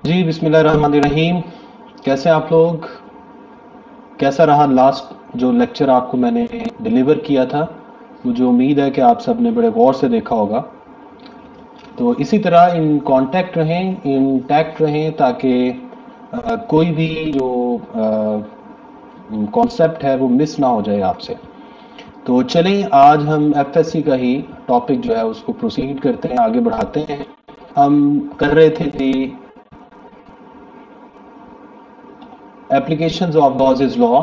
जी बिस्मिल्लाहिर्रहमानिर्रहीम। कैसे आप लोग? कैसा रहा लास्ट जो लेक्चर आपको मैंने डिलीवर किया था? मुझे उम्मीद है कि आप सब ने बड़े गौर से देखा होगा। तो इसी तरह इन कांटेक्ट रहें, इन टैक्ट रहें, ताकि कोई भी जो कॉन्सेप्ट है वो मिस ना हो जाए आपसे। तो चलें, आज हम एफएससी का ही टॉपिक जो है उसको प्रोसीड करते हैं, आगे बढ़ाते हैं। हम कर रहे थे एप्लीकेशंस ऑफ गॉसेस लॉ,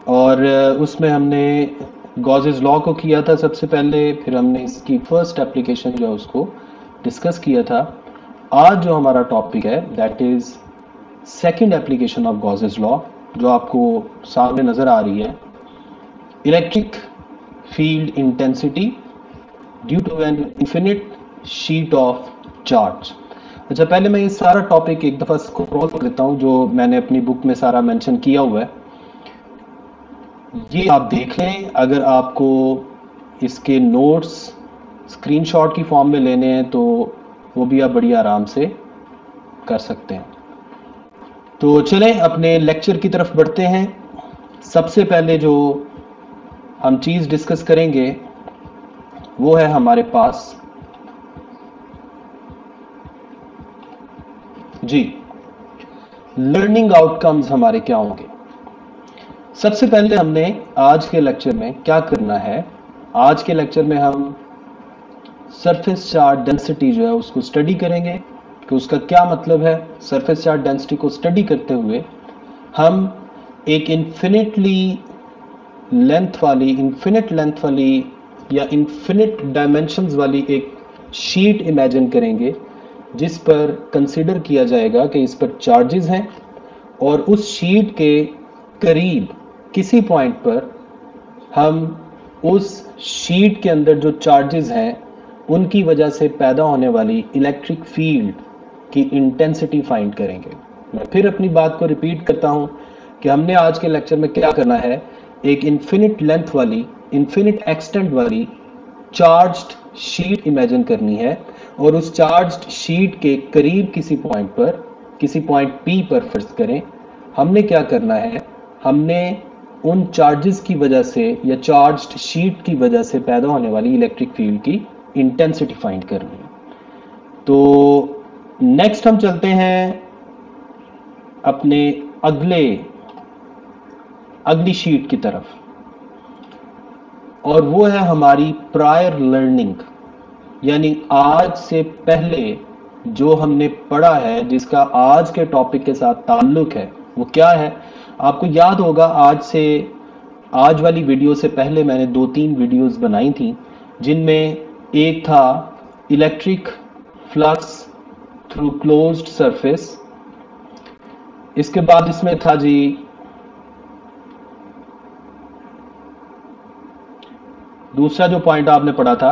और उसमें हमने गॉसेस लॉ को किया था सबसे पहले, फिर हमने इसकी फर्स्ट एप्लीकेशन जो है उसको डिस्कस किया था। आज जो हमारा टॉपिक है that is second application of Gauss's law, जो आपको सामने नजर आ रही है। Electric field intensity due to an infinite sheet of charge. अच्छा, पहले मैं ये सारा टॉपिक एक दफ़ा स्क्रॉल कर देता हूँ जो मैंने अपनी बुक में सारा मेंशन किया हुआ है। ये आप देख लें। अगर आपको इसके नोट्स स्क्रीनशॉट की फॉर्म में लेने हैं तो वो भी आप बड़ी आराम से कर सकते हैं। तो चलें अपने लेक्चर की तरफ बढ़ते हैं। सबसे पहले जो हम चीज़ डिस्कस करेंगे वो है हमारे पास जी लर्निंग आउटकम्स हमारे क्या होंगे। सबसे पहले हमने आज के लेक्चर में क्या करना है, आज के लेक्चर में हम सरफेस चार्ज डेंसिटी जो है उसको स्टडी करेंगे कि उसका क्या मतलब है। सरफेस चार्ज डेंसिटी को स्टडी करते हुए हम एक इन्फिनिट लेंथ वाली या इन्फिनिट डायमेंशंस वाली एक शीट इमेजिन करेंगे, जिस पर कंसीडर किया जाएगा कि इस पर चार्जेस हैं, और उस शीट के करीब किसी पॉइंट पर हम उस शीट के अंदर जो चार्जेस हैं उनकी वजह से पैदा होने वाली इलेक्ट्रिक फील्ड की इंटेंसिटी फाइंड करेंगे। मैं फिर अपनी बात को रिपीट करता हूं कि हमने आज के लेक्चर में क्या करना है, एक इन्फिनिट लेंथ वाली, इन्फिनिट एक्सटेंट वाली चार्ज्ड शीट इमेजिन करनी है, और उस चार्ज्ड शीट के करीब किसी पॉइंट पर, किसी पॉइंट पी पर फर्ज करें, हमने क्या करना है, हमने उन चार्जेस की वजह से या चार्ज्ड शीट की वजह से पैदा होने वाली इलेक्ट्रिक फील्ड की इंटेंसिटी फाइंड करनी है। तो नेक्स्ट हम चलते हैं अपने अगली शीट की तरफ, और वो है हमारी प्रायर लर्निंग, यानी आज से पहले जो हमने पढ़ा है, जिसका आज के टॉपिक के साथ ताल्लुक है, वो क्या है। आपको याद होगा आज वाली वीडियो से पहले मैंने 2-3 वीडियोस बनाई थी, जिनमें एक था electric flux through closed surface, इसके बाद इसमें था जी दूसरा जो पॉइंट आपने पढ़ा था,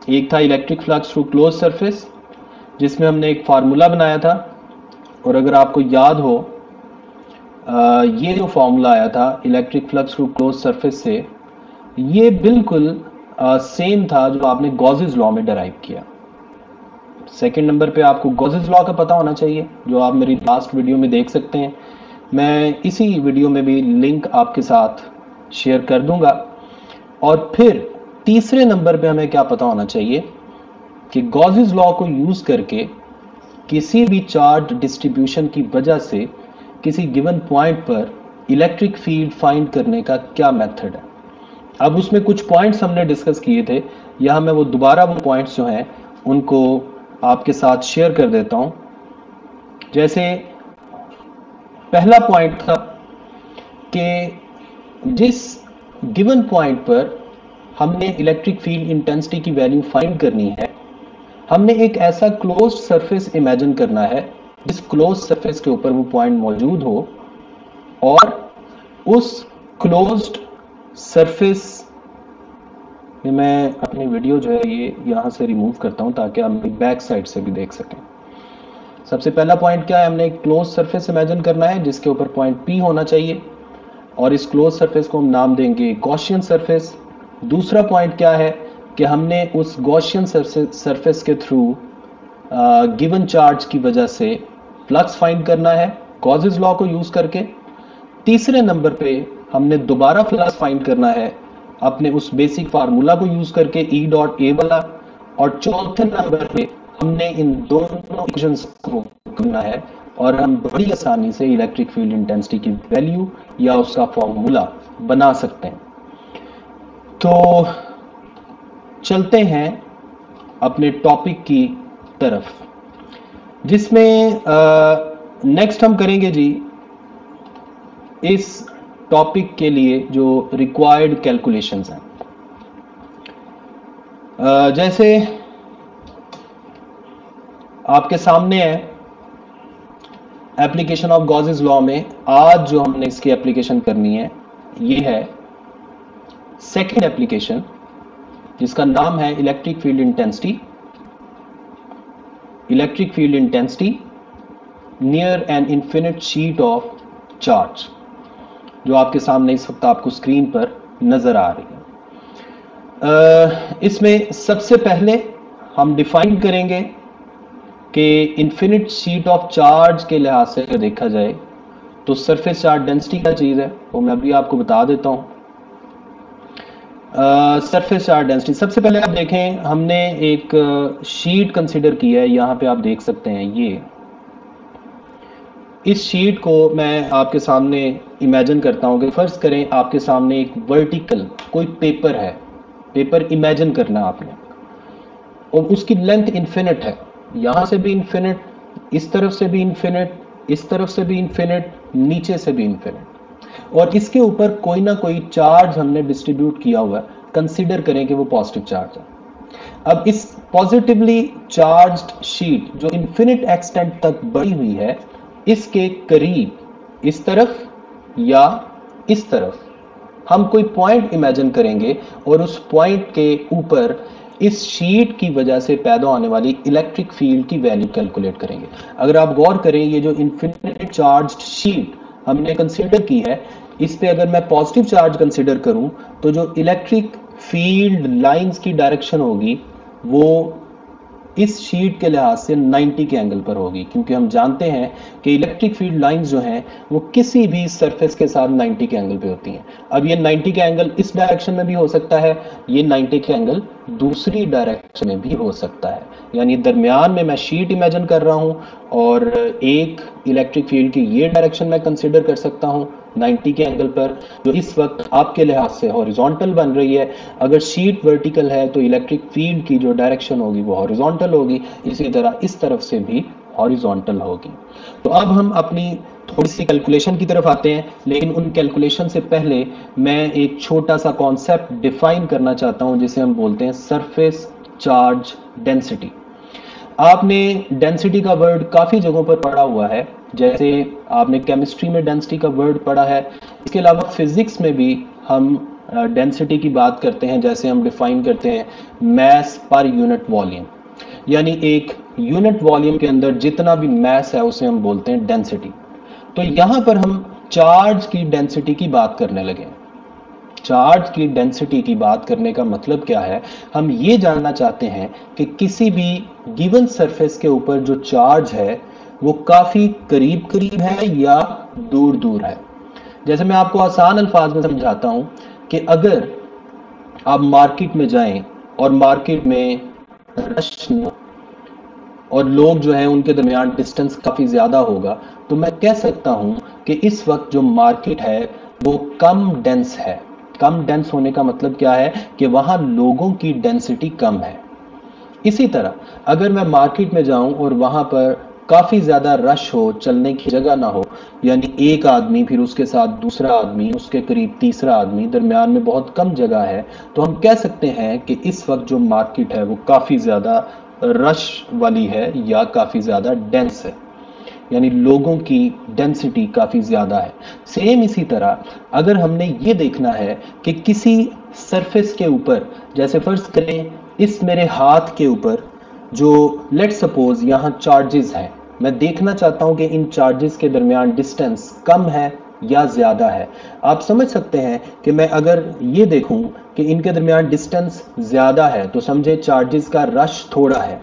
एक था electric flux through close surface, जिसमें हमने एक फार्मूला बनाया था। और अगर आपको याद हो, ये जो फार्मूला आया था electric flux through close surface से, ये बिल्कुल सेम था जो आपने गॉसेस लॉ में डराइव किया। सेकंड नंबर पे आपको गॉसेस लॉ का पता होना चाहिए, जो आप मेरी लास्ट वीडियो में देख सकते हैं। मैं इसी वीडियो में भी लिंक आपके साथ शेयर कर दूंगा। और फिर तीसरे नंबर पे हमें क्या पता होना चाहिए कि गॉसेस लॉ को यूज करके किसी भी चार्ज डिस्ट्रीब्यूशन की वजह से किसी गिवन पॉइंट पर इलेक्ट्रिक फील्ड फाइंड करने का क्या मेथड है। अब उसमें कुछ पॉइंट्स हमने डिस्कस किए थे, यहां मैं वो दोबारा वो पॉइंट्स जो हैं उनको आपके साथ शेयर कर देता हूं। जैसे पहला पॉइंट था कि जिस गिवन पॉइंट पर हमने इलेक्ट्रिक फील्ड इंटेंसिटी की वैल्यू फाइंड करनी है, हमने एक ऐसा क्लोज्ड सरफेस इमेजिन करना है जिस क्लोज सरफेस के ऊपर वो पॉइंट मौजूद हो, और उस क्लोज्ड सरफेस में मैं अपनी वीडियो जो है ये यहां से रिमूव करता हूं ताकि आप बैक साइड से भी देख सकें। सबसे पहला पॉइंट क्या है, हमने एक क्लोज सरफेस इमेजिन करना है जिसके ऊपर पॉइंट पी होना चाहिए, और इस क्लोज सरफेस को हम नाम देंगे गॉसियन सरफेस। दूसरा पॉइंट क्या है कि हमने उस गॉसियन सरफेस के थ्रू गिवन चार्ज की वजह से फ्लक्स फाइंड करना है गॉसेस लॉ को यूज करके। तीसरे नंबर पे हमने दोबारा फ्लक्स फाइंड करना है अपने उस बेसिक फार्मूला को यूज करके E डॉट ए वाला। और चौथे नंबर पे हमने इन दोनों इक्वेशंस को करना है और हम बड़ी आसानी से इलेक्ट्रिक फील्ड इंटेंसिटी की वैल्यू या उसका फॉर्मूला बना सकते हैं। तो चलते हैं अपने टॉपिक की तरफ, जिसमें नेक्स्ट हम करेंगे जी इस टॉपिक के लिए जो रिक्वायर्ड कैलकुलेशंस हैं। जैसे आपके सामने है एप्लीकेशन ऑफ गॉसेस लॉ में आज जो हमने इसकी एप्लीकेशन करनी है ये है सेकंड एप्लीकेशन, जिसका नाम है electric field intensity near an infinite sheet of charge, जो आपके सामने इस वक्त आपको स्क्रीन पर नजर आ रही है। इसमें सबसे पहले हम डिफाइन करेंगे कि इन्फिनिट शीट ऑफ चार्ज के लिहाज से अगर देखा जाए तो सरफेस चार्ज डेंसिटी क्या चीज है वो मैं अभी आपको बता देता हूं। सरफेस चार्ज डेंसिटी, सबसे पहले आप देखें हमने एक शीट कंसीडर की है, यहां पे आप देख सकते हैं ये इस शीट को मैं आपके सामने इमेजिन करता हूं कि फर्ज करें आपके सामने एक वर्टिकल कोई पेपर है, पेपर इमेजिन करना आपने, और उसकी लेंथ इन्फिनिट है, यहां से भी इन्फिनिट, इस तरफ से भी इन्फिनिट, इस तरफ से भी इन्फिनिट, नीचे से भी इन्फिनिट, और इसके ऊपर कोई ना कोई चार्ज हमने डिस्ट्रीब्यूट किया हुआ है, कंसीडर करें कि वो पॉजिटिव चार्ज है। अब इस पॉजिटिवली चार्ज्ड शीट जो इन्फिनिट एक्सटेंट तक बढ़ी हुई है, इसके करीब इस तरफ या इस तरफ हम कोई पॉइंट इमेजिन करेंगे और उस पॉइंट के ऊपर इस शीट की वजह से पैदा होने वाली इलेक्ट्रिक फील्ड की वैल्यू कैलकुलेट करेंगे। अगर आप गौर करें ये जो इन्फिनिट चार्ज्ड शीट हमने कंसीडर की है, इस पे अगर मैं पॉजिटिव चार्ज कंसीडर करूं तो जो इलेक्ट्रिक फील्ड लाइंस की डायरेक्शन होगी वो इस शीट के लिहाज से 90 के एंगल पर होगी, क्योंकि हम जानते हैं कि इलेक्ट्रिक फील्ड लाइंस जो हैं वो किसी भी सरफेस के साथ 90 के एंगल पे होती हैं। अब ये 90 के एंगल इस डायरेक्शन में भी हो सकता है, ये 90 के एंगल दूसरी डायरेक्शन में भी हो सकता है, यानी दरमियान में मैं शीट इमेजिन कर रहा हूं और एक इलेक्ट्रिक फील्ड की ये डायरेक्शन में कंसिडर कर सकता हूं 90 के एंगल पर, जो इस वक्त आपके लिहाज से हॉरिजॉन्टल बन रही है। अगर शीट वर्टिकल है तो इलेक्ट्रिक फील्ड की जो डायरेक्शन होगी वो हॉरिजॉन्टल होगी, इसी तरह इस तरफ से भी हॉरिजॉन्टल होगी। तो अब हम अपनी थोड़ी सी कैलकुलेशन की तरफ आते हैं, लेकिन उन कैलकुलेशन से पहले मैं एक छोटा सा कॉन्सेप्ट डिफाइन करना चाहता हूं जिसे हम बोलते हैं सरफेस चार्ज डेंसिटी। आपने डेंसिटी का वर्ड काफी जगहों पर पढ़ा हुआ है, जैसे आपने केमिस्ट्री में डेंसिटी का वर्ड पढ़ा है, इसके अलावा फिजिक्स में भी हम डेंसिटी की बात करते हैं, जैसे हम डिफाइन करते हैं मैस पर यूनिट वॉल्यूम, यानी एक यूनिट वॉल्यूम के अंदर जितना भी मैस है उसे हम बोलते हैं डेंसिटी। तो यहां पर हम चार्ज की डेंसिटी की बात करने लगे। चार्ज की डेंसिटी की बात करने का मतलब क्या है, हम ये जानना चाहते हैं कि किसी भी गिवन सरफेस के ऊपर जो चार्ज है वो काफी करीब करीब है या दूर दूर है। जैसे मैं आपको आसान अल्फाज में समझाता हूं कि अगर आप मार्केट में जाएं और मार्केट में रश और लोग जो है उनके दरमियान डिस्टेंस काफी ज्यादा होगा, तो मैं कह सकता हूं कि इस वक्त जो मार्केट है वो कम डेंस है। कम डेंस होने का मतलब क्या है कि वहां लोगों की डेंसिटी कम है। इसी तरह अगर मैं मार्केट में जाऊं और वहां पर काफी ज्यादा रश हो, चलने की जगह ना हो, यानी एक आदमी फिर उसके साथ दूसरा आदमी, उसके करीब तीसरा आदमी, दरमियान में बहुत कम जगह है, तो हम कह सकते हैं कि इस वक्त जो मार्केट है वो काफी ज्यादा रश वाली है या काफी ज्यादा डेंस है, यानी लोगों की डेंसिटी काफी ज्यादा है। सेम इसी तरह अगर हमने ये देखना है कि किसी सरफेस के ऊपर, जैसे फर्ज करें इस मेरे हाथ के ऊपर जो लेट सपोज यहाँ चार्जेस हैं, मैं देखना चाहता हूं कि इन चार्जेस के दरमियान डिस्टेंस कम है या ज्यादा है। आप समझ सकते हैं कि मैं अगर ये देखूं कि इनके दरमियान डिस्टेंस ज्यादा है तो समझे चार्जेस का रश थोड़ा है,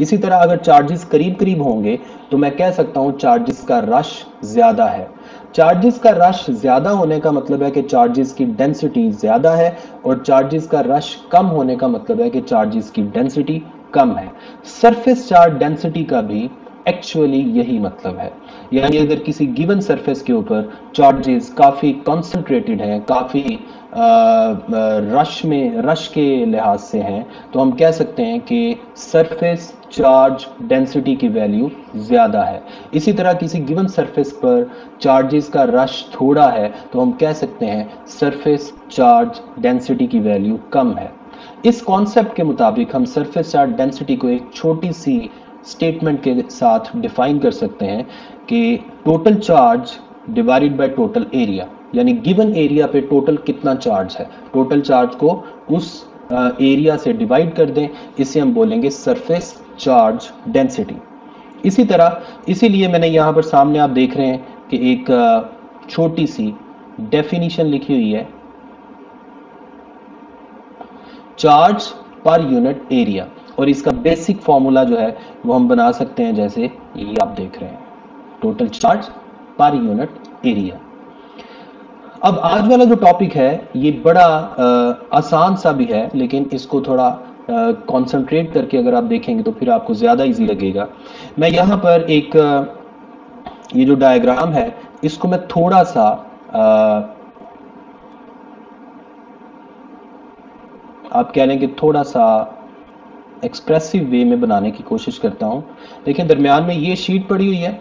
इसी तरह अगर चार्जेस करीब करीब होंगे तो मैं कह सकता हूं चार्जेस का रश ज्यादा है। चार्जेस का रश ज्यादा होने का मतलब है कि चार्जेस की डेंसिटी ज्यादा है, और चार्जेस का रश कम होने का मतलब है कि चार्जेस की डेंसिटी कम है। सरफेस चार्ज डेंसिटी का भी एक्चुअली यही मतलब है। यानी अगर किसी गिवन सरफेस के ऊपर चार्जेस काफ़ी कॉन्सेंट्रेटेड हैं, काफ़ी रश के लिहाज से हैं, तो हम कह सकते हैं कि सरफेस चार्ज डेंसिटी की वैल्यू ज़्यादा है। इसी तरह किसी गिवन सरफेस पर चार्जेस का रश थोड़ा है तो हम कह सकते हैं सरफेस चार्ज डेंसिटी की वैल्यू कम है। इस कॉन्सेप्ट के मुताबिक हम सरफेस चार्ज डेंसिटी को एक छोटी सी स्टेटमेंट के साथ डिफाइन कर सकते हैं कि total charge divided by total area, यानी गिवन एरिया पे टोटल कितना चार्ज है, टोटल चार्ज को उस एरिया से डिवाइड कर दें, इसे हम बोलेंगे सरफेस चार्ज डेंसिटी। इसी तरह इसीलिए मैंने यहाँ पर सामने आप देख रहे हैं कि एक छोटी सी डेफिनेशन लिखी हुई है, चार्ज पर यूनिट एरिया, और इसका बेसिक फॉर्मूला जो है वो हम बना सकते हैं जैसे ये आप देख रहे हैं, total charge per unit area. अब आज वाला जो टॉपिक है ये बड़ा आसान सा भी है, लेकिन इसको थोड़ा कंसंट्रेट करके अगर आप देखेंगे तो फिर आपको ज़्यादा इजी लगेगा। मैं यहाँ पर एक ये जो डायग्राम है इसको मैं थोड़ा सा आप कह लें कि थोड़ा सा एक्सप्रेसिव वे में बनाने की कोशिश करता हूँ। देखिए दरमियान में ये शीट पड़ी हुई है,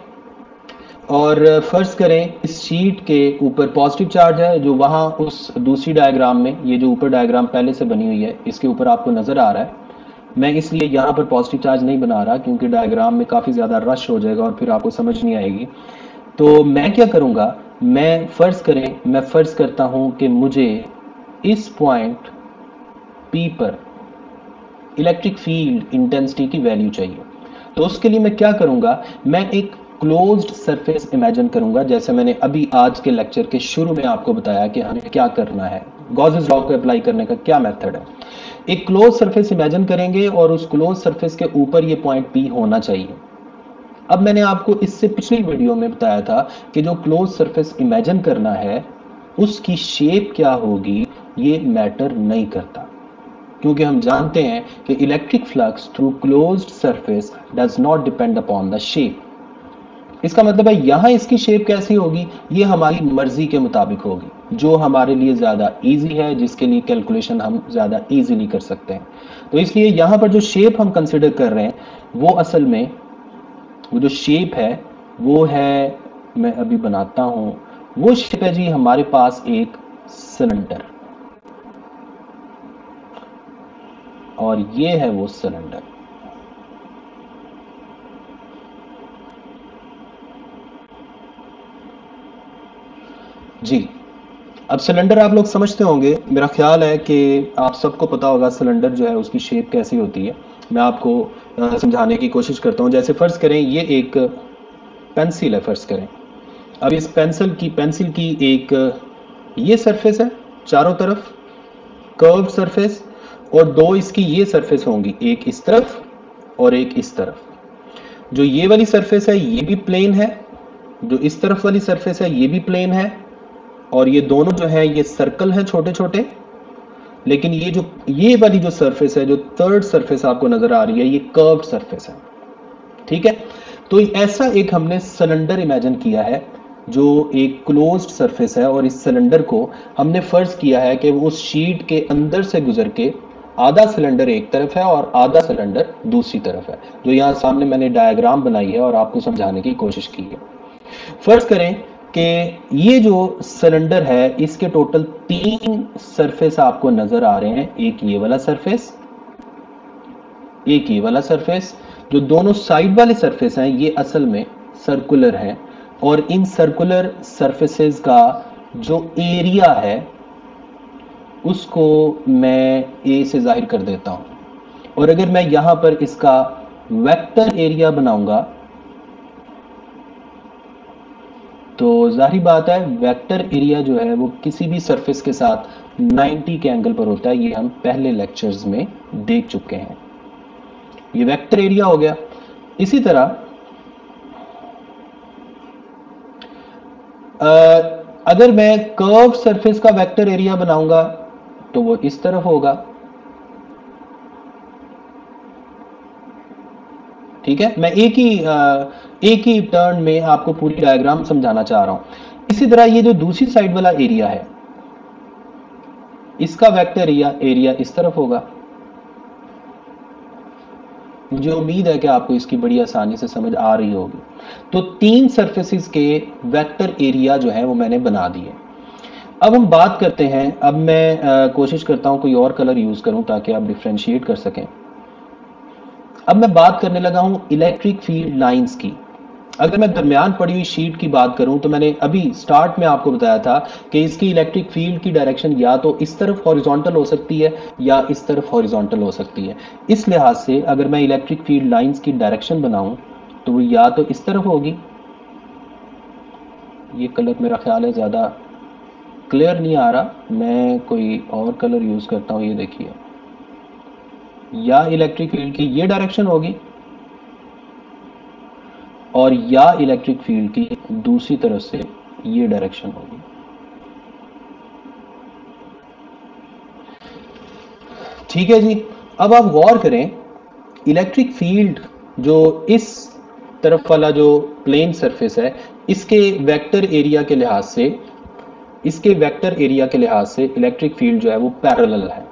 और फर्ज करें इस शीट के ऊपर पॉजिटिव चार्ज है जो वहाँ उस दूसरी डायग्राम में, ये जो ऊपर डायग्राम पहले से बनी हुई है इसके ऊपर आपको नज़र आ रहा है। मैं इसलिए यहाँ पर पॉजिटिव चार्ज नहीं बना रहा क्योंकि डायग्राम में काफ़ी ज़्यादा रश हो जाएगा और फिर आपको समझ नहीं आएगी। तो मैं क्या करूँगा, मैं फ़र्ज़ करता हूँ कि मुझे इस पॉइंट P पर इलेक्ट्रिक फील्ड इंटेंसिटी की वैल्यू चाहिए। तो उसके लिए मैं क्या करूंगा, मैं एक क्लोज्ड सरफेस इमेजिन करूंगा, जैसे मैंने अभी आज के लेक्चर के शुरू में आपको बताया कि हमें क्या करना है, गॉसेस लॉ को अप्लाई करने का क्या मेथड है। एक क्लोज सरफेस इमेजिन करेंगे और उस क्लोज सरफेस के ऊपर ये पॉइंट P होना चाहिए। अब मैंने आपको इससे पिछली वीडियो में बताया था कि जो क्लोज सरफेस इमेजिन करना है उसकी शेप क्या होगी ये मैटर नहीं करता, क्योंकि हम जानते हैं कि electric flux through closed surface does not depend upon the shape. इसका मतलब है यहां इसकी शेप कैसी होगी ये हमारी मर्जी के मुताबिक होगी, जो हमारे लिए ज्यादा इजी है, जिसके लिए कैलकुलेशन हम ज्यादा इजीली कर सकते हैं। तो इसलिए यहां पर जो शेप हम कंसिडर कर रहे हैं वो असल में वो जो शेप है वो है, मैं अभी बनाता हूं, वो शेप है जी हमारे पास एक सिलेंडर, और ये है वो सिलेंडर। जी, अब सिलेंडर आप लोग समझते होंगे, मेरा ख्याल है कि आप सबको पता होगा सिलेंडर जो है उसकी शेप कैसी होती है। मैं आपको समझाने की कोशिश करता हूं। जैसे फर्ज करें ये एक पेंसिल है, फर्ज करें अब इस पेंसिल की एक ये सरफेस है, चारों तरफ कर्व्ड सरफेस, और दो इसकी ये सरफेस होंगी, एक इस तरफ और एक इस तरफ। जो ये वाली सरफेस है ये भी प्लेन है, जो इस तरफ वाली सरफेस है ये भी प्लेन है, और ये दोनों जो है ये सर्कल हैं छोटे छोटे। लेकिन ये वाली जो सरफेस है, जो थर्ड सरफेस आपको नजर आ रही है, ये कर्व्ड सरफेस है। ठीक है, तो ऐसा एक हमने सिलेंडर इमेजिन किया है जो एक क्लोज्ड सरफेस है, और इस सिलेंडर को हमने फर्ज किया है कि वो उस शीट के अंदर से गुजर के आधा सिलेंडर एक तरफ है और आधा सिलेंडर दूसरी तरफ है, जो यहाँ सामने मैंने डायग्राम बनाई है और आपको समझाने की कोशिश की है। फर्ज करें कि ये जो सिलेंडर है इसके टोटल 3 सरफेस आपको नजर आ रहे हैं, एक ये वाला सरफेस, एक ये वाला सरफेस। जो दोनों साइड वाले सरफेस हैं ये असल में सर्कुलर हैं, और इन सर्कुलर सरफेसेस का जो एरिया है उसको मैं ए से जाहिर कर देता हूं। और अगर मैं यहां पर इसका वेक्टर एरिया बनाऊंगा तो जाहिर बात है वेक्टर एरिया जो है वो किसी भी सरफेस के साथ 90 के एंगल पर होता है, ये हम पहले लेक्चर्स में देख चुके हैं। ये वेक्टर एरिया हो गया। इसी तरह अगर मैं कर्व सरफेस का वेक्टर एरिया बनाऊंगा तो वो इस तरफ होगा। ठीक है, मैं एक ही टर्न में आपको पूरी डायग्राम समझाना चाह रहा हूं। इसी तरह ये जो दूसरी साइड वाला एरिया है, इसका वेक्टर एरिया इस तरफ होगा। मुझे उम्मीद है कि आपको इसकी बड़ी आसानी से समझ आ रही होगी। तो 3 सरफेसेस के वेक्टर एरिया जो है वो मैंने बना दिए। अब हम बात करते हैं, अब मैं कोशिश करता हूं कोई और कलर यूज करूं ताकि आप डिफ्रेंशिएट कर सकें। अब मैं बात करने लगा हूं इलेक्ट्रिक फील्ड लाइंस की। अगर मैं दरमियान पड़ी हुई शीट की बात करूं तो मैंने अभी स्टार्ट में आपको बताया था कि इसकी इलेक्ट्रिक फील्ड की डायरेक्शन या तो इस तरफ हॉरिजॉन्टल हो सकती है या इस तरफ हॉरिजॉन्टल हो सकती है। इस लिहाज से अगर मैं इलेक्ट्रिक फील्ड लाइंस की डायरेक्शन बनाऊं तो वो या तो इस तरफ होगी, ये कलर मेरा ख्याल है ज़्यादा क्लियर नहीं आ रहा, मैं कोई और कलर यूज़ करता हूँ। ये देखिए, या इलेक्ट्रिक फील्ड की ये डायरेक्शन होगी और या इलेक्ट्रिक फील्ड की दूसरी तरफ से ये डायरेक्शन होगी। ठीक है जी। अब आप गौर करें, इलेक्ट्रिक फील्ड जो इस तरफ वाला जो प्लेन सरफेस है, इसके वेक्टर एरिया के लिहाज से इलेक्ट्रिक फील्ड जो है वो पैरेलल है।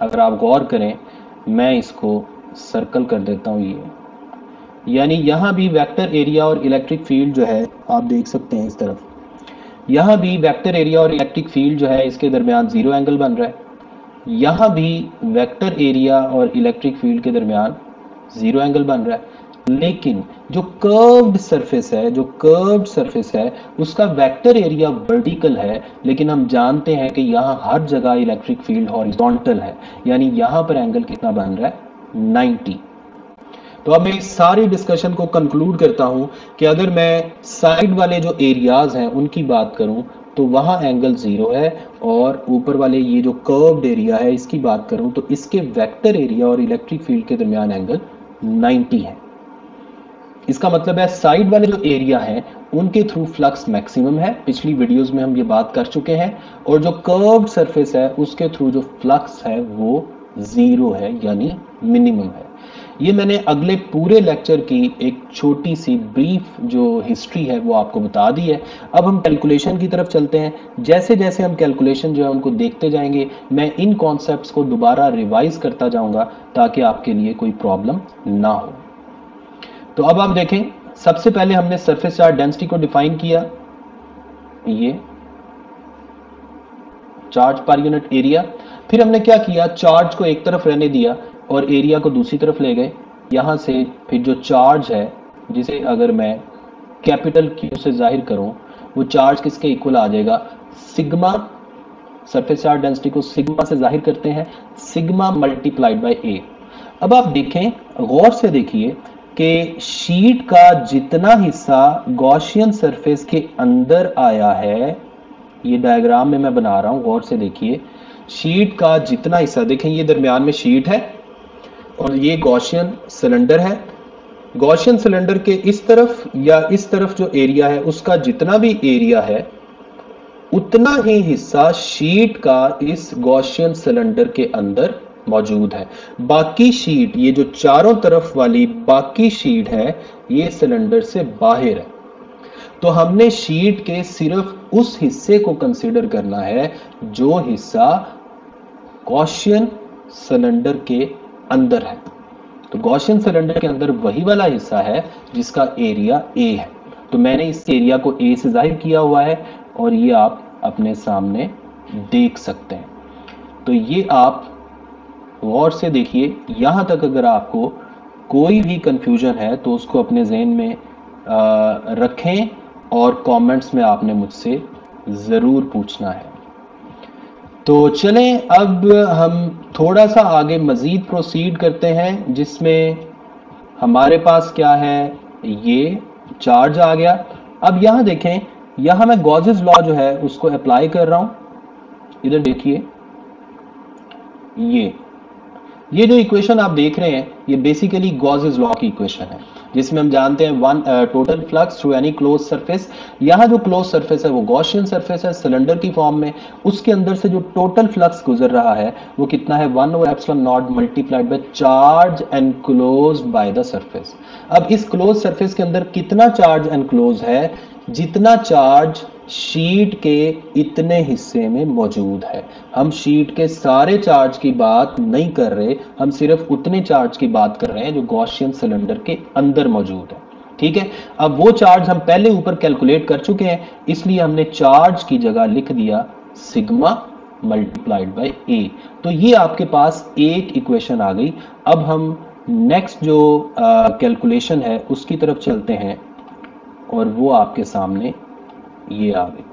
अगर आप गौर करें, मैं इसको सर्कल कर देता हूं, ये यानी यहां भी वेक्टर एरिया और इलेक्ट्रिक फील्ड जो है आप देख सकते हैं इस तरफ, यहां भी वेक्टर एरिया और इलेक्ट्रिक फील्ड जो है इसके दरमियान 0 एंगल बन रहा है। यहां भी वेक्टर एरिया और इलेक्ट्रिक फील्ड के दरमियान 0 एंगल बन रहा है। लेकिन जो कर्व्ड सरफेस है उसका वेक्टर एरिया वर्टिकल है, लेकिन हम जानते हैं कि यहां हर जगह इलेक्ट्रिक फील्ड हॉरिजॉन्टल है, यानी यहां पर एंगल कितना बन रहा है, 90। तो अब मैं इस सारी डिस्कशन को कंक्लूड करता हूं कि अगर मैं साइड वाले जो एरियाज हैं उनकी बात करूं तो वहां एंगल 0 है, और ऊपर वाले ये जो कर्व्ड एरिया है इसकी बात करूं तो इसके वेक्टर एरिया और इलेक्ट्रिक फील्ड के दरमियान एंगल 90 है। इसका मतलब है साइड वाले जो एरिया हैं उनके थ्रू फ्लक्स मैक्सिमम है, पिछली वीडियोस में हम ये बात कर चुके हैं, और जो कर्व्ड सरफेस है उसके थ्रू जो फ्लक्स है वो 0 है, यानी मिनिमम है। ये मैंने अगले पूरे लेक्चर की एक छोटी सी ब्रीफ जो हिस्ट्री है वो आपको बता दी है। अब हम कैलकुलेशन की तरफ चलते हैं। जैसे जैसे हम कैलकुलेशन जो है उनको देखते जाएंगे, मैं इन कॉन्सेप्ट्स को दोबारा रिवाइज करता जाऊंगा ताकि आपके लिए कोई प्रॉब्लम ना हो। तो अब आप देखें, सबसे पहले हमने सरफेस चार्ज डेंसिटी को डिफाइन किया, ये चार्ज पर यूनिट एरिया। फिर हमने क्या किया, चार्ज को एक तरफ रहने दिया और एरिया को दूसरी तरफ ले गए। यहां से फिर जो चार्ज है, जिसे अगर मैं कैपिटल क्यू से जाहिर करूं, वो चार्ज किसके इक्वल आ जाएगा, सिग्मा। सरफेस चार्ज डेंसिटी को सिग्मा से जाहिर करते हैं, सिग्मा मल्टीप्लाइड बाय ए। अब आप देखें, गौर से देखिए कि शीट का जितना हिस्सा गॉसियन सरफेस के अंदर आया है, ये डायग्राम में मैं बना रहा हूं, गौर से देखिए, शीट का जितना हिस्सा, देखें ये दरमियान में शीट है और ये गॉसियन सिलेंडर है। गॉसियन सिलेंडर के इस तरफ या इस तरफ जो एरिया है उसका जितना भी एरिया है उतना ही हिस्सा शीट का इस गॉसियन सिलेंडर के अंदर मौजूद है। बाकी शीट, ये जो चारों तरफ वाली बाकी शीट है, ये सिलेंडर से बाहर है। तो हमने शीट के सिर्फ उस हिस्से को कंसीडर करना है जो हिस्सा गॉसियन सिलेंडर के अंदर है। तो गॉसियन सिलेंडर के अंदर वही वाला हिस्सा है जिसका एरिया ए है। तो मैंने इस एरिया को ए से जाहिर किया हुआ है और ये आप अपने सामने देख सकते हैं। तो ये आप गौर से देखिए, यहां तक अगर आपको कोई भी कंफ्यूजन है तो उसको अपने ज़हन में रखें और कमेंट्स में आपने मुझसे ज़रूर पूछना है। तो चलें, अब हम थोड़ा सा आगे मज़ीद प्रोसीड करते हैं, जिसमें हमारे पास क्या है, ये चार्ज आ गया। अब यहाँ देखें, यहाँ मैं गॉसेस लॉ जो है उसको अप्लाई कर रहा हूँ। इधर देखिए, ये जो इक्वेशन आप देख रहे हैं ये बेसिकली गॉसेस लॉ की इक्वेशन है, जिसमें हम जानते हैं one total flux through any close surface. यहाँ जो क्लोज सरफेस है वो गॉसियन सरफेस है सिलेंडर की फॉर्म में, उसके अंदर से जो टोटल फ्लक्स गुजर रहा है वो कितना है, 1/ε0 multiplied by charge enclosed by the surface. अब इस क्लोज सरफेस के अंदर कितना चार्ज एनक्लोज है, जितना चार्ज शीट के इतने हिस्से में मौजूद है। हम शीट के सारे चार्ज की बात नहीं कर रहे, हम सिर्फ उतने चार्ज की बात कर रहे हैं जो गॉसियन सिलेंडर के अंदर मौजूद है। ठीक है, अब वो चार्ज हम पहले ऊपर कैलकुलेट कर चुके हैं, इसलिए हमने चार्ज की जगह लिख दिया सिग्मा मल्टीप्लाइड बाय ए। तो ये आपके पास एक इक्वेशन आ गई। अब हम नेक्स्ट जो कैलकुलेशन है उसकी तरफ चलते हैं, और वो आपके सामने ये आ गई।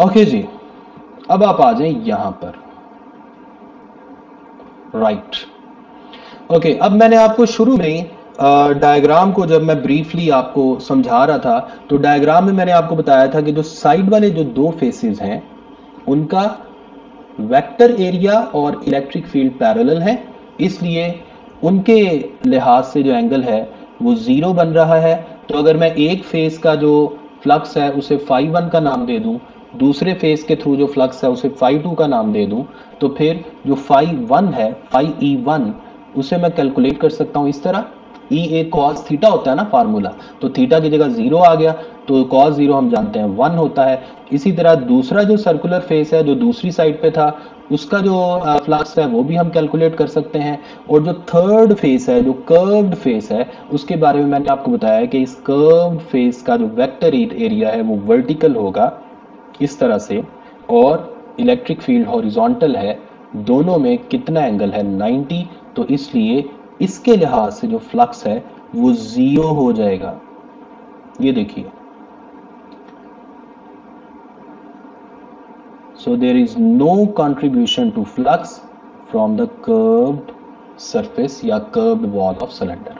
ओके जी, अब आप आ जाएं यहां पर। राइट, ओके, अब मैंने आपको शुरू में डायग्राम को जब मैं ब्रीफली आपको समझा रहा था, तो डायग्राम में मैंने आपको बताया था कि जो साइड वाले जो दो फेसेस हैं उनका वेक्टर एरिया और इलेक्ट्रिक फील्ड पैरेलल है, इसलिए उनके लिहाज से जो एंगल है वो 0 बन रहा है। तो अगर मैं एक फेस का जो फ्लक्स है उसे φ1 का नाम दे दूं, दूसरे फेस के थ्रू जो फ्लक्स है उसे φ2 का नाम दे दूं, तो फिर जो φ1 है φe1 उसे मैं कैलकुलेट कर सकता हूं इस तरह। ई ए कॉस थीटा होता है ना फार्मूला, तो थीटा की जगह 0 आ गया, तो कॉस 0 हम जानते हैं 1 होता है। इसी तरह दूसरा जो सर्कुलर फेस है जो दूसरी साइड पे था, उसका जो फ्लक्स है वो भी हम कैलकुलेट कर सकते हैं। और जो थर्ड फेस है, जो कर्व्ड फेस है, उसके बारे में मैंने आपको बताया कि इस कर्व्ड फेस का जो वेक्टर एरिया है वो वर्टिकल होगा इस तरह से, और इलेक्ट्रिक फील्ड हॉरिजॉन्टल है, दोनों में कितना एंगल है 90, तो इसलिए इसके लिहाज से जो फ्लक्स है वो 0 हो जाएगा। ये देखिए, so there is no contribution to flux from the curved surface या curved wall of cylinder।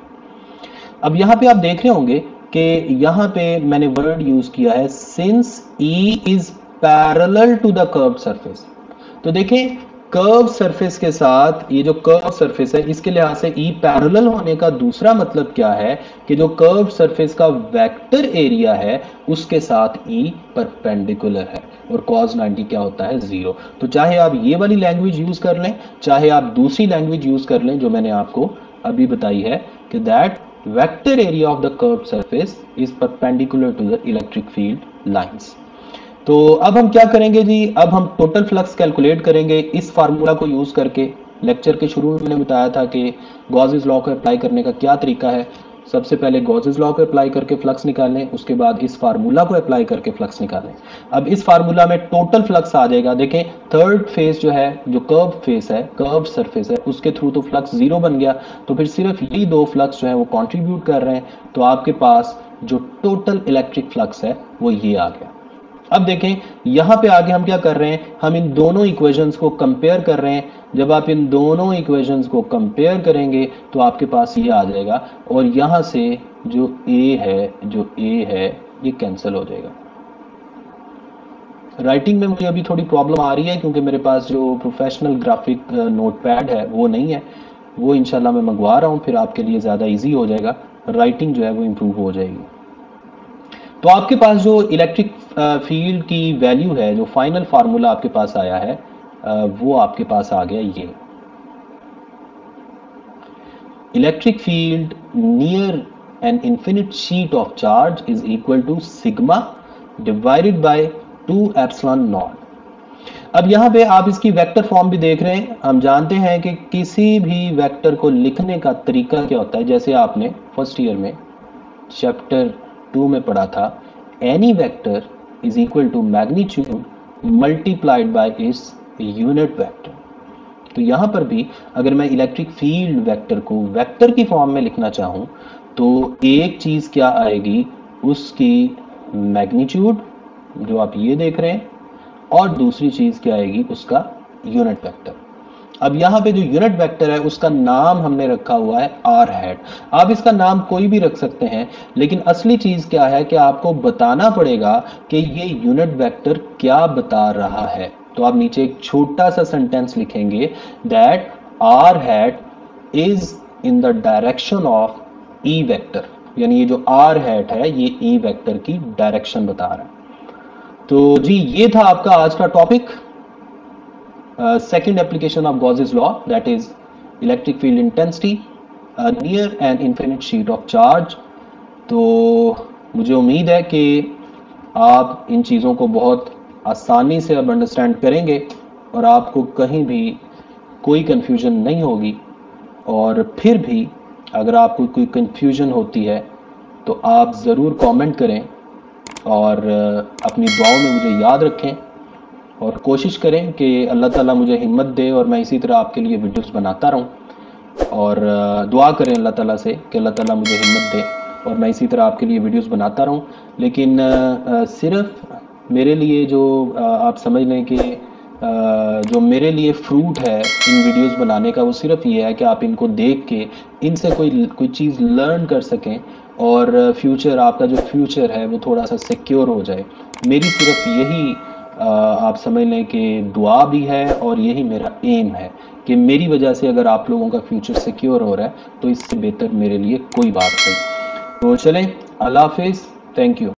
अब यहां पे आप देख रहे होंगे कि यहां पे मैंने वर्ड यूज किया है since E is parallel to the curved surface। तो देखें, कर्व सरफेस के साथ ये जो कर्व सरफेस है इसके लिहाज से E पैरेलल होने का दूसरा मतलब क्या है कि जो कर्व सरफेस का वेक्टर एरिया है उसके साथ E परपेंडिकुलर है, और cos 90 क्या होता है 0। तो चाहे आप ये वाली लैंग्वेज यूज कर लें, चाहे आप दूसरी लैंग्वेज यूज कर लें जो मैंने आपको अभी बताई है कि that vector area of the curve surface is perpendicular to the electric field lines. तो अब हम क्या करेंगे जी, अब हम टोटल फ्लक्स कैलकुलेट करेंगे इस फार्मूला को यूज करके। लेक्चर के शुरू में मैंने बताया था कि गॉसेस लॉ को अप्लाई करने का क्या तरीका है। सबसे पहले गॉसेस लॉ को अप्लाई करके फ्लक्स निकालें, उसके बाद इस फार्मूला को अप्लाई करके फ्लक्स निकालें। अब इस फार्मूला में टोटल फ्लक्स आ जाएगा। देखें, थर्ड फेस जो है, जो कर्व फेस है, कर्व सरफेस है, उसके थ्रू तो फ्लक्स 0 बन गया, तो फिर सिर्फ यही दो फ्लक्स जो है वो कॉन्ट्रीब्यूट कर रहे हैं, तो आपके पास जो टोटल इलेक्ट्रिक फ्लक्स है वो ये आ गया। अब देखें, यहां पे आगे हम क्या कर रहे हैं, हम इन दोनों इक्वेशंस को कंपेयर कर रहे हैं। जब आप इन दोनों इक्वेशंस को कंपेयर करेंगे तो आपके पास ये आ जाएगा, और यहां से जो A है ये कैंसिल हो जाएगा। राइटिंग में मुझे अभी थोड़ी प्रॉब्लम आ रही है क्योंकि मेरे पास जो प्रोफेशनल ग्राफिक नोटपैड है वो नहीं है, वो इंशाल्लाह मैं मंगवा रहा हूँ, फिर आपके लिए ज़्यादा ईजी हो जाएगा, राइटिंग जो है वो इम्प्रूव हो जाएगी। तो आपके पास जो इलेक्ट्रिक फील्ड की वैल्यू है, जो फाइनल फार्मूला आपके पास आया है, वो आपके पास आ गया ये। Electric field near an infinite sheet of charge is equal to sigma divided by 2ε0। अब यहां पे आप इसकी वेक्टर फॉर्म भी देख रहे हैं। हम जानते हैं कि किसी भी वेक्टर को लिखने का तरीका क्या होता है, जैसे आपने फर्स्ट ईयर में चैप्टर 2 में पढ़ा था, any vector is equal to magnitude multiplied by its unit vector. तो यहां पर भी अगर मैं इलेक्ट्रिक फील्ड वेक्टर को वेक्टर की फॉर्म में लिखना चाहूं तो एक चीज क्या आएगी, उसकी मैग्नीट्यूड जो आप ये देख रहे हैं, और दूसरी चीज क्या आएगी, उसका यूनिट वेक्टर। अब यहाँ पे जो यूनिट वेक्टर है उसका नाम हमने रखा हुआ है आर हैट। आप इसका नाम कोई भी रख सकते हैं, लेकिन असली चीज क्या है कि आपको बताना पड़ेगा कि ये यूनिट वेक्टर क्या बता रहा है। तो आप नीचे एक छोटा सा सेंटेंस लिखेंगे that r hat is in the direction of E vector, यानी ये जो आर हैट है ये ई वेक्टर की डायरेक्शन बता रहा है। तो जी ये था आपका आज का topic, second application of Gauss's law, that is electric field intensity near an infinite sheet of charge. तो मुझे उम्मीद है कि आप इन चीज़ों को बहुत आसानी से अब अंडरस्टैंड करेंगे और आपको कहीं भी कोई कन्फ्यूजन नहीं होगी। और फिर भी अगर आपको कोई कन्फ्यूजन होती है तो आप ज़रूर कमेंट करें और अपनी दुआओं में मुझे याद रखें और कोशिश करें कि अल्लाह ताला मुझे हिम्मत दे और मैं इसी तरह आपके लिए वीडियोस बनाता रहूं। और दुआ करें अल्लाह ताला से कि अल्लाह ताला मुझे हिम्मत दे और मैं इसी तरह आपके लिए वीडियोस बनाता रहूं। लेकिन सिर्फ मेरे लिए जो आप समझ लें कि जो मेरे लिए फ्रूट है इन वीडियोस बनाने का, वो सिर्फ ये है कि आप इनको देख के इनसे कोई चीज़ लर्न कर सकें और फ्यूचर, आपका जो फ्यूचर है वो थोड़ा सा सिक्योर हो जाए। मेरी सिर्फ यही आप समझ लें कि दुआ भी है और यही मेरा एम है कि मेरी वजह से अगर आप लोगों का फ्यूचर सिक्योर हो रहा है तो इससे बेहतर मेरे लिए कोई बात नहीं। तो चलें, अल्लाह हाफिज़, थैंक यू।